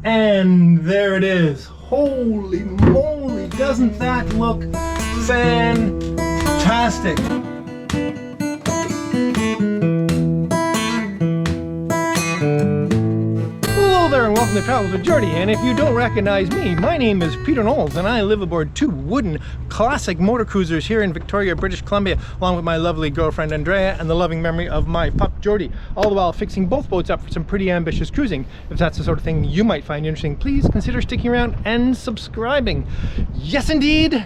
And there it is. Holy moly, doesn't that look fantastic? Hello there and welcome to Travels with Geordie, and if you don't recognize me, my name is Peter Knowles and I live aboard two wooden classic motor cruisers here in Victoria, British Columbia, along with my lovely girlfriend Andrea and the loving memory of my pup Geordie, all the while fixing both boats up for some pretty ambitious cruising. If that's the sort of thing you might find interesting, please consider sticking around and subscribing. Yes indeed,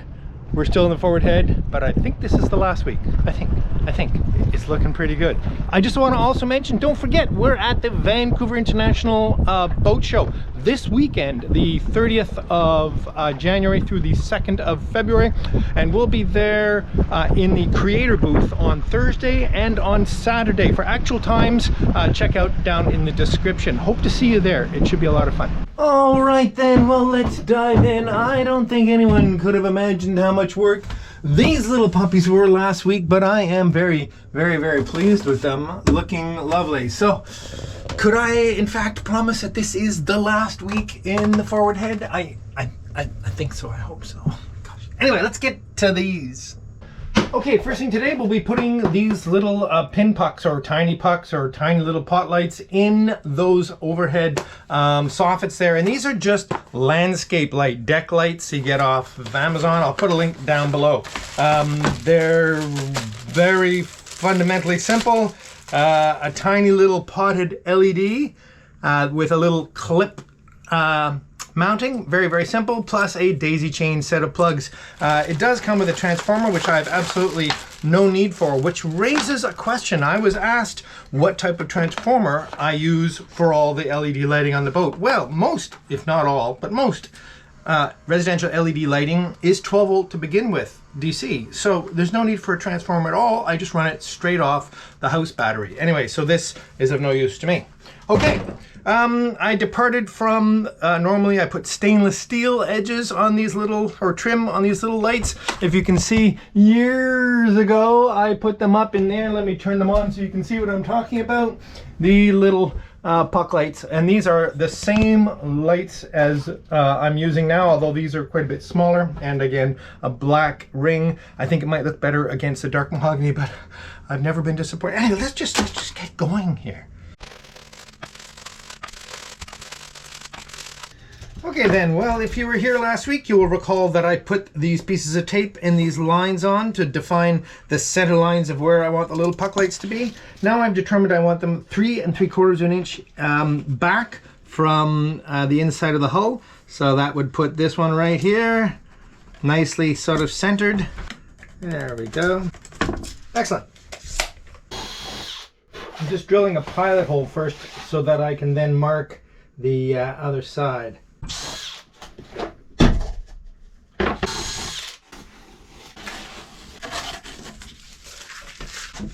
we're still in the forward head, but I think this is the last week. I think it's looking pretty good. I just want to also mention, don't forget, we're at the Vancouver International Boat Show this weekend, the 30th of January through the 2nd of February, and we'll be there in the creator booth on Thursday and on Saturday. For actual times, check out down in the description. Hope to see you there. It should be a lot of fun. All right then, well, let's dive in. I don't think anyone could have imagined how much work these little puppies were last week, but I am very pleased with them, looking lovely. So could I in fact promise that this is the last week in the forward head? I think so. I hope so. Gosh. Anyway, let's get to these. Okay, first thing today, we'll be putting these little pin pucks or tiny little pot lights in those overhead soffits there. And these are just landscape light, deck lights you get off of Amazon. I'll put a link down below. They're very fundamentally simple. A tiny little potted LED with a little clip mounting, very simple, plus a daisy chain set of plugs. It does come with a transformer, which I have absolutely no need for, which raises a question. I was asked what type of transformer I use for all the LED lighting on the boat. Well, most, if not all, but most residential LED lighting is 12 volt to begin with, DC. So there's no need for a transformer at all. I just run it straight off the house battery. Anyway, so this is of no use to me. Okay, I departed from, normally I put stainless steel edges on these little, or trim on these little lights. If you can see, years ago, I put them up in there. Let me turn them on so you can see what I'm talking about. The little puck lights, and these are the same lights as I'm using now, although these are quite a bit smaller, and again, a black ring. I think it might look better against the dark mahogany, but I've never been disappointed. Anyway, let's just get going here. Okay then, well, if you were here last week, you will recall that I put these pieces of tape and these lines on to define the center lines of where I want the little puck lights to be. Now I've determined I want them 3 3/4 inch back from the inside of the hull. So that would put this one right here, nicely sort of centered. There we go. Excellent. I'm just drilling a pilot hole first so that I can then mark the other side.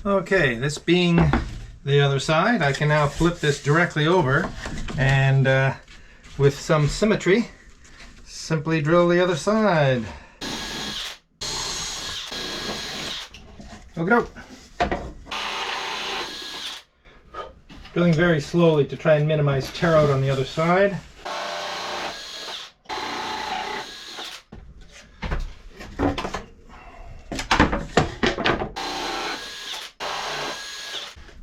Okay, this being the other side, I can now flip this directly over and with some symmetry, simply drill the other side. Okay. Drilling very slowly to try and minimize tear out on the other side.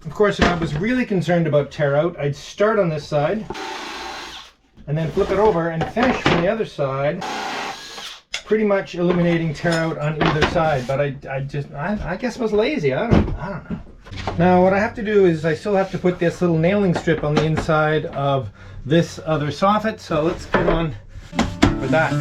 Of course, if I was really concerned about tear out, I'd start on this side and then flip it over and finish from the other side, pretty much eliminating tear out on either side. But I guess I was lazy. I don't know. Now what I have to do is I still have to put this little nailing strip on the inside of this other soffit. So let's get on with that.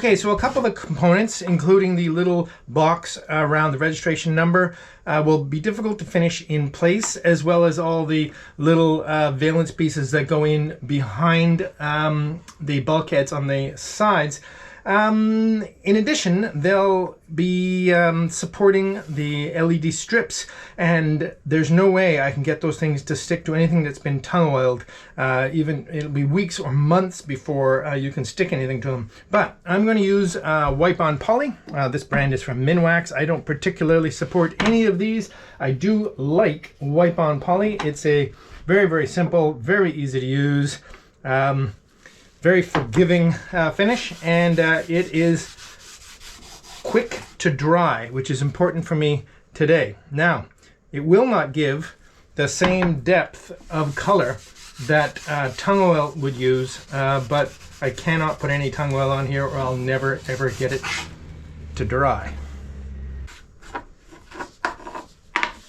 Okay, so a couple of components, including the little box around the registration number, will be difficult to finish in place, as well as all the little valence pieces that go in behind the bulkheads on the sides. In addition, they'll be supporting the LED strips, and there's no way I can get those things to stick to anything that's been tung oiled. Even it'll be weeks or months before you can stick anything to them. But I'm going to use wipe-on poly. This brand is from Minwax. I don't particularly support any of these. I do like wipe-on poly. It's a very, very simple, very easy to use, very forgiving finish, and it is quick to dry, which is important for me today. Now, it will not give the same depth of color that tung oil would use, but I cannot put any tung oil on here or I'll never ever get it to dry.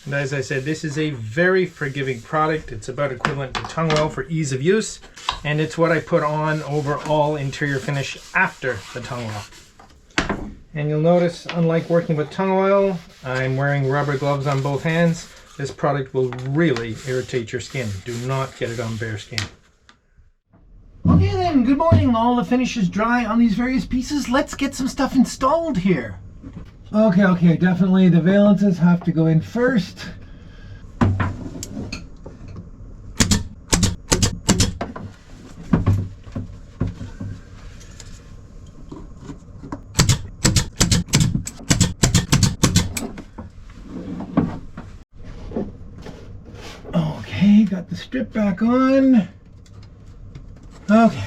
And as I said, this is a very forgiving product. It's about equivalent to tung oil for ease of use, and it's what I put on over all interior finish after the tung oil. And you'll notice, unlike working with tung oil, I'm wearing rubber gloves on both hands. This product will really irritate your skin. Do not get it on bare skin. Okay then, good morning. All the finish is dry on these various pieces. Let's get some stuff installed here. Okay, definitely the valences have to go in first. Okay, got the strip back on. Okay.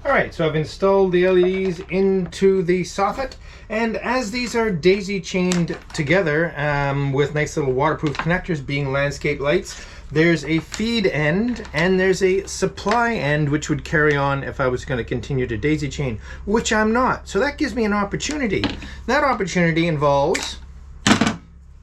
Alright, so I've installed the LEDs into the soffit, and as these are daisy chained together with nice little waterproof connectors being landscape lights, there's a feed end and there's a supply end which would carry on if I was going to continue to daisy chain, which I'm not. So that gives me an opportunity. That opportunity involves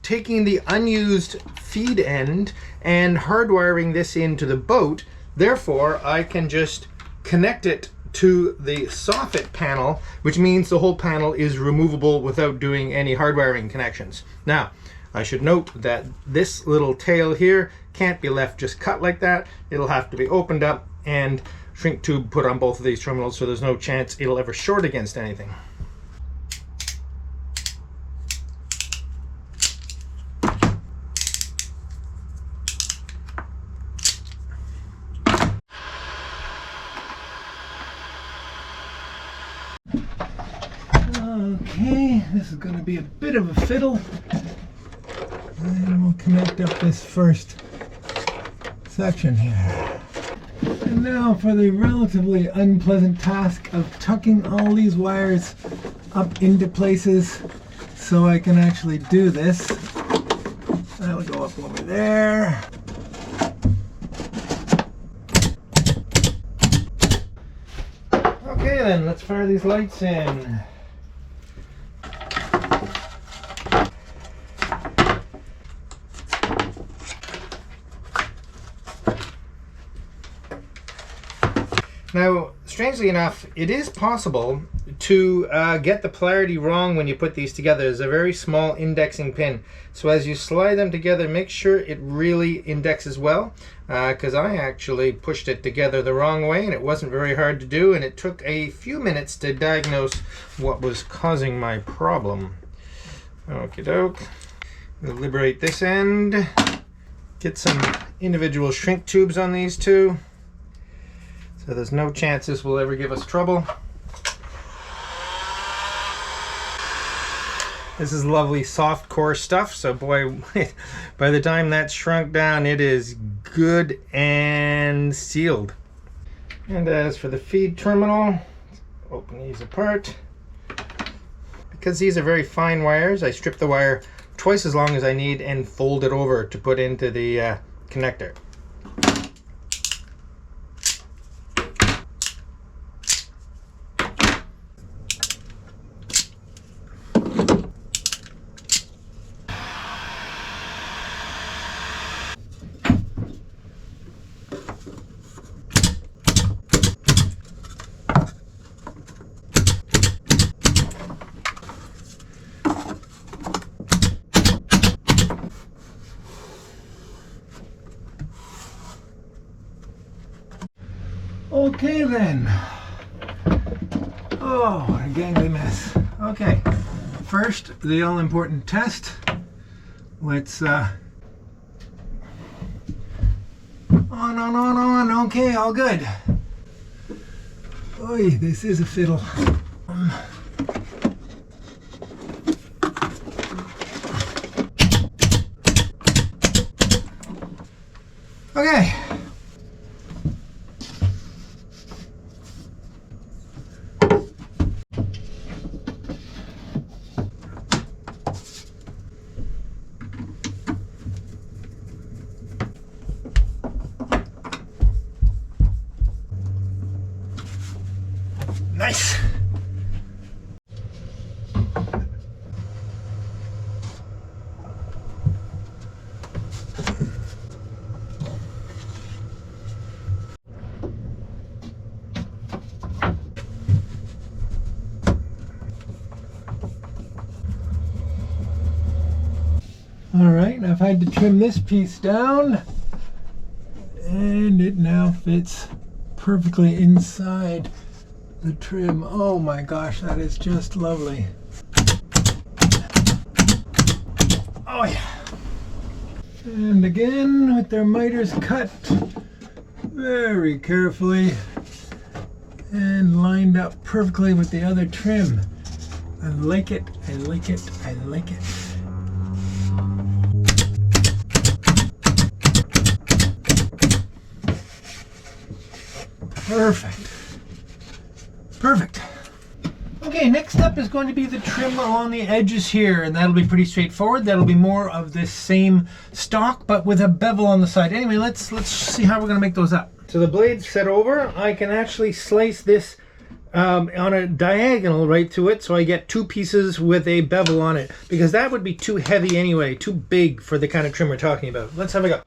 taking the unused feed end and hardwiring this into the boat. Therefore, I can just connect it to the soffit panel, which means the whole panel is removable without doing any hardwiring connections. Now, I should note that this little tail here can't be left just cut like that. It'll have to be opened up and shrink tube put on both of these terminals, so there's no chance it'll ever short against anything. Okay, this is going to be a bit of a fiddle. And we'll connect up this first section here. And now for the relatively unpleasant task of tucking all these wires up into places so I can actually do this. That'll go up over there. Okay then, let's fire these lights in. Now, strangely enough, it is possible to get the polarity wrong when you put these together. There's a very small indexing pin. So as you slide them together, make sure it really indexes well, because I actually pushed it together the wrong way and it wasn't very hard to do, and it took a few minutes to diagnose what was causing my problem. Okie doke. We'll liberate this end. Get some individual shrink tubes on these two, so there's no chance this will ever give us trouble. This is lovely soft core stuff, so boy, by the time that's shrunk down, it is good and sealed. And as for the feed terminal, let's open these apart. Because these are very fine wires, I strip the wire twice as long as I need and fold it over to put into the connector. Okay then. Oh, what a gangly mess. Okay, first, the all-important test. Let's, on. Okay, all good. Oy, this is a fiddle. Okay. Nice. All right, I've had to trim this piece down, and it now fits perfectly inside the trim. Oh my gosh, that is just lovely. Oh yeah. And again, with their miters cut very carefully and lined up perfectly with the other trim. I like it, I like it, I like it. Perfect. Perfect. Okay, next up is going to be the trim along the edges here, and that'll be pretty straightforward. That'll be more of this same stock, but with a bevel on the side. Anyway, let's see how we're going to make those up. So the blade's set over. I can actually slice this on a diagonal right to it, so I get two pieces with a bevel on it, because that would be too heavy anyway, too big for the kind of trim we're talking about. Let's have a go.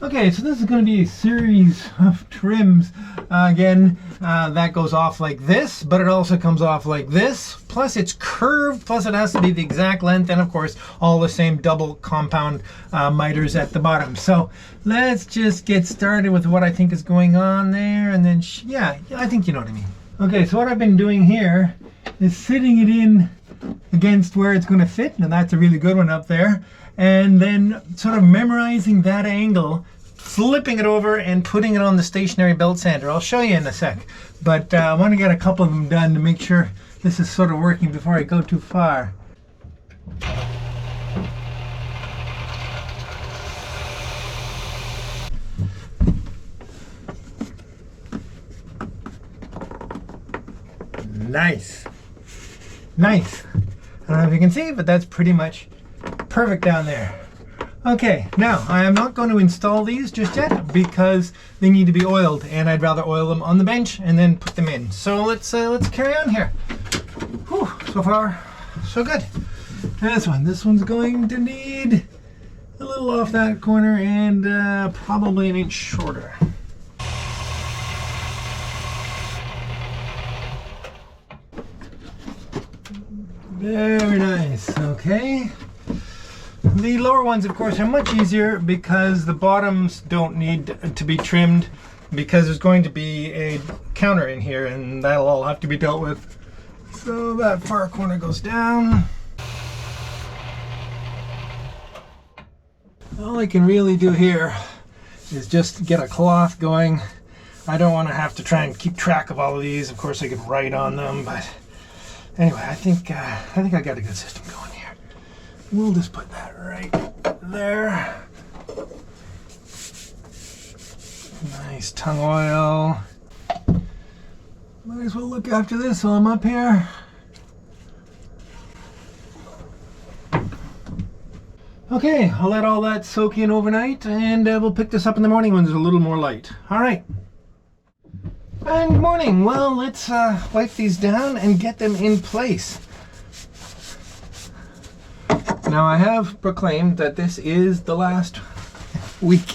Okay, so this is going to be a series of trims. Again, that goes off like this, but it also comes off like this. Plus it's curved, plus it has to be the exact length, and of course all the same double compound miters at the bottom. So let's just get started with what I think is going on there, and then yeah, I think you know what I mean. Okay, so what I've been doing here is sitting it in against where it's going to fit, and that's a really good one up there, and then sort of memorizing that angle, flipping it over and putting it on the stationary belt sander. I'll show you in a sec, but I want to get a couple of them done to make sure this is sort of working before I go too far. Nice. Nice. I don't know if you can see, but that's pretty much perfect down there. Okay, now I am not going to install these just yet because they need to be oiled, and I'd rather oil them on the bench and then put them in. So let's carry on here. Whew, so far, so good. This one's going to need a little off that corner and probably an inch shorter. Very nice. Okay. The lower ones, of course, are much easier because the bottoms don't need to be trimmed, because there's going to be a counter in here and that'll all have to be dealt with. So that far corner goes down. All I can really do here is just get a cloth going. I don't want to have to try and keep track of all of these. Of course I can write on them, but anyway, I think I got a good system going here. We'll just put that right there. Nice tongue oil. Might as well look after this while I'm up here. Okay, I'll let all that soak in overnight and we'll pick this up in the morning when there's a little more light. All right. And good morning. Well, let's wipe these down and get them in place. Now, I have proclaimed that this is the last week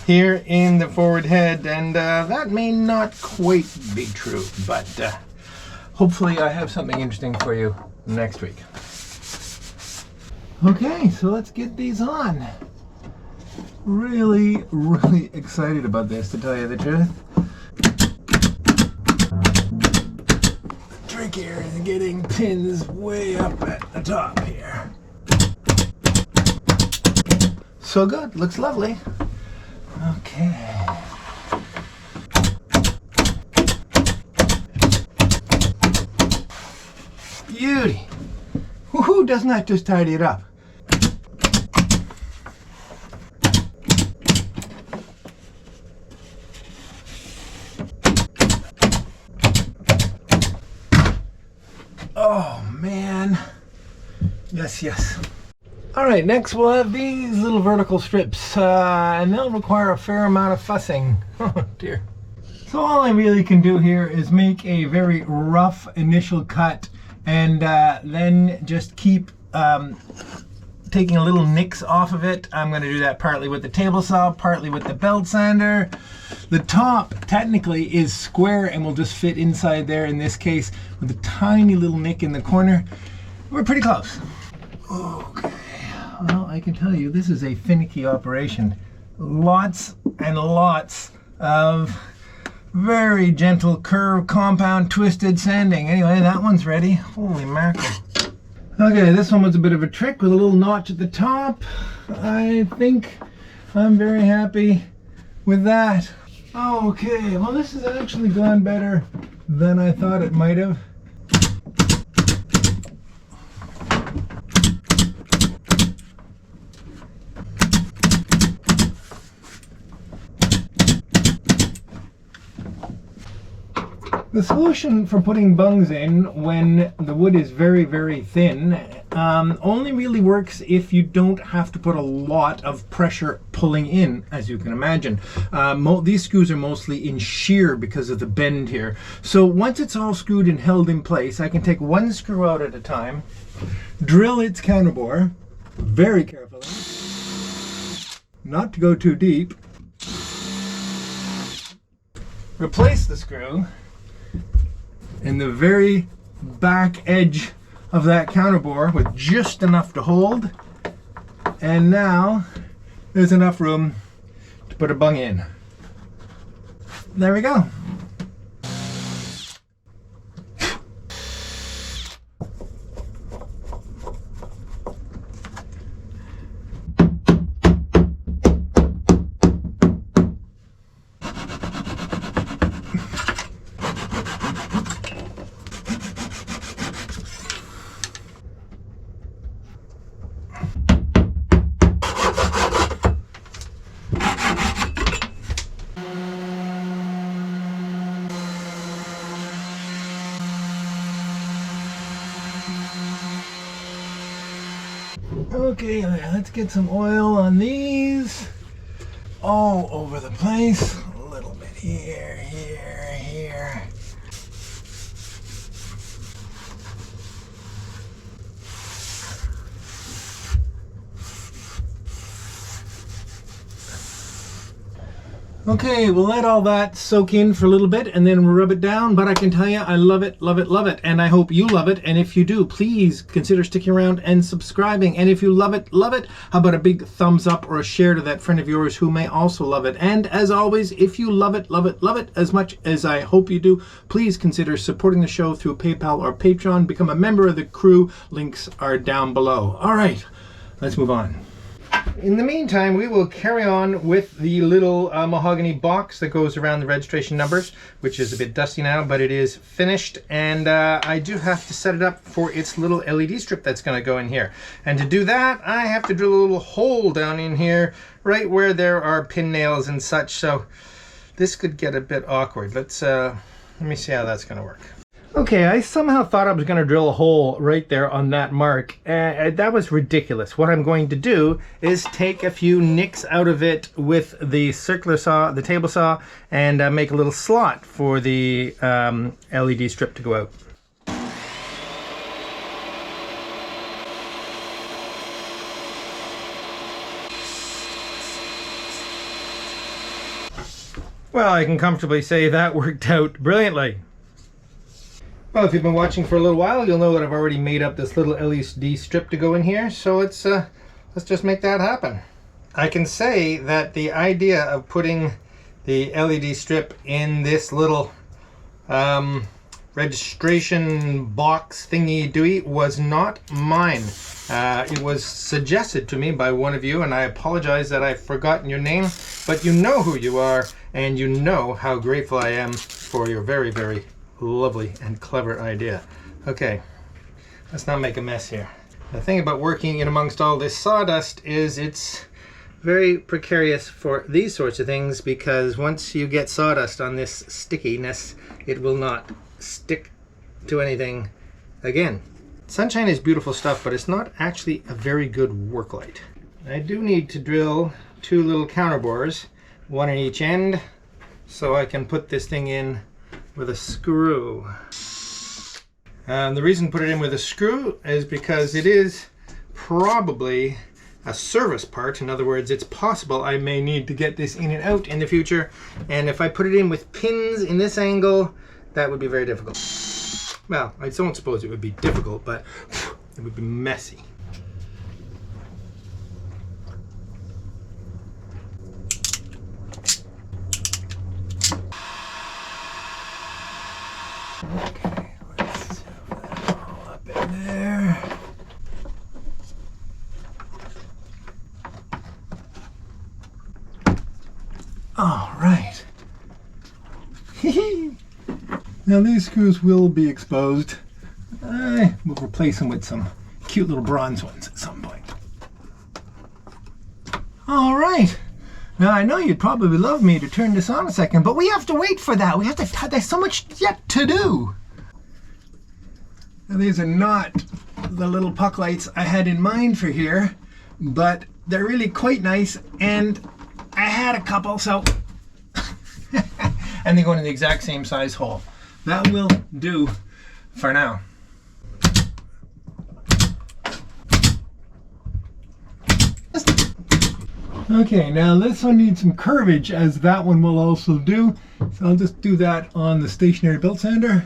here in the forward head, and that may not quite be true, but hopefully I have something interesting for you next week. Okay, so let's get these on. Really, really excited about this, to tell you the truth. The trick here is getting pins way up at the top here. So good, looks lovely. Okay. Beauty. Woohoo, doesn't that just tidy it up? Oh man. Yes, yes. All right, next we'll have these little vertical strips, and they'll require a fair amount of fussing. Oh dear. So all I really can do here is make a very rough initial cut, and then just keep taking a little nicks off of it. I'm going to do that partly with the table saw, partly with the belt sander. The top technically is square and will just fit inside there in this case with a tiny little nick in the corner. We're pretty close. Okay. Well, I can tell you this is a finicky operation. Lots and lots of very gentle curve, compound, twisted sanding. Anyway, that one's ready. Holy mackerel. Okay, this one was a bit of a trick with a little notch at the top. I think I'm very happy with that. Okay, well this has actually gone better than I thought it might have. The solution for putting bungs in when the wood is very, very thin only really works if you don't have to put a lot of pressure pulling in, as you can imagine. These screws are mostly in shear because of the bend here. So once it's all screwed and held in place, I can take one screw out at a time, drill its counterbore very carefully, not to go too deep, replace the screw in the very back edge of that counterbore with just enough to hold, and now there's enough room to put a bung in. There we go. Okay, let's get some oil on these all over the place. A little bit here, here, here. Okay, we'll let all that soak in for a little bit and then rub it down, but I can tell you I love it, love it, love it, and I hope you love it. And if you do, please consider sticking around and subscribing. And if you love it, how about a big thumbs up or a share to that friend of yours who may also love it. And as always, if you love it, love it, love it as much as I hope you do, please consider supporting the show through PayPal or Patreon. Become a member of the crew. Links are down below. All right, let's move on. In the meantime, we will carry on with the little mahogany box that goes around the registration numbers, which is a bit dusty now, but it is finished. And I do have to set it up for its little LED strip that's going to go in here. And to do that, I have to drill a little hole down in here, right where there are pin nails and such. So this could get a bit awkward. Let me see how that's going to work. Okay, I somehow thought I was going to drill a hole right there on that mark. That was ridiculous. What I'm going to do is take a few nicks out of it with the circular saw, the table saw, and make a little slot for the LED strip to go out. Well, I can comfortably say that worked out brilliantly. Well, if you've been watching for a little while, you'll know that I've already made up this little LED strip to go in here, so let's just make that happen. I can say that the idea of putting the LED strip in this little registration box thingy-dooey was not mine. It was suggested to me by one of you, and I apologize that I've forgotten your name, but you know who you are, and you know how grateful I am for your very, very lovely and clever idea. Okay, let's not make a mess here. The thing about working in amongst all this sawdust is it's very precarious for these sorts of things, because once you get sawdust on this stickiness, it will not stick to anything again. Sunshine is beautiful stuff, but it's not actually a very good work light. I do need to drill 2 little counter bores, one in each end, so I can put this thing in with a screw. The reason to put it in with a screw is because it is probably a service part. In other words, it's possible I may need to get this in and out in the future, and if I put it in with pins in this angle, that would be very difficult. Well, I don't suppose it would be difficult, but it would be messy. Okay, let's shove that all up in there. All right. Now these screws will be exposed. I will replace them with some cute little bronze ones at some point. All right. Now I know you'd probably love me to turn this on a second, but we have to wait for that. We have to, there's so much yet to do. Now these are not the little puck lights I had in mind for here, but they're really quite nice, and I had a couple, so and they go in the exact same size hole. That will do for now. Okay, now this one needs some curvage, as that one will also do. So I'll just do that on the stationary belt sander.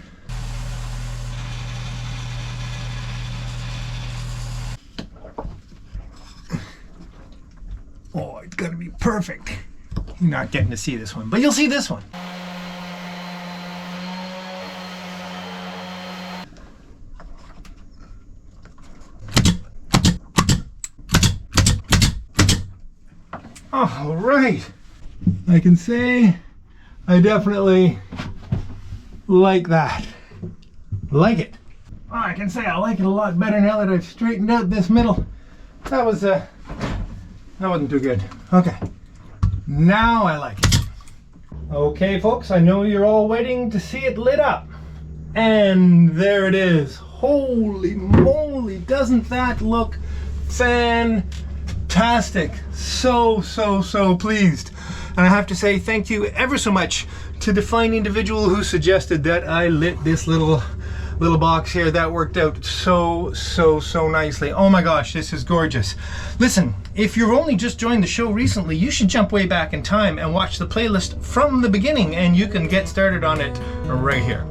Oh, it's gonna be perfect. You're not getting to see this one, but you'll see this one. All right, I can say I definitely like that. Like it. Oh, I can say I like it a lot better now that I've straightened out this middle. That wasn't too good. Okay, now I like it. Okay, folks, I know you're all waiting to see it lit up, and there it is. Holy moly! Doesn't that look fantastic? So pleased. And I have to say thank you ever so much to the fine individual who suggested that I lit this little box here. That worked out so nicely. Oh my gosh, this is gorgeous. Listen, if you've only just joined the show recently, you should jump way back in time and watch the playlist from the beginning, and you can get started on it right here.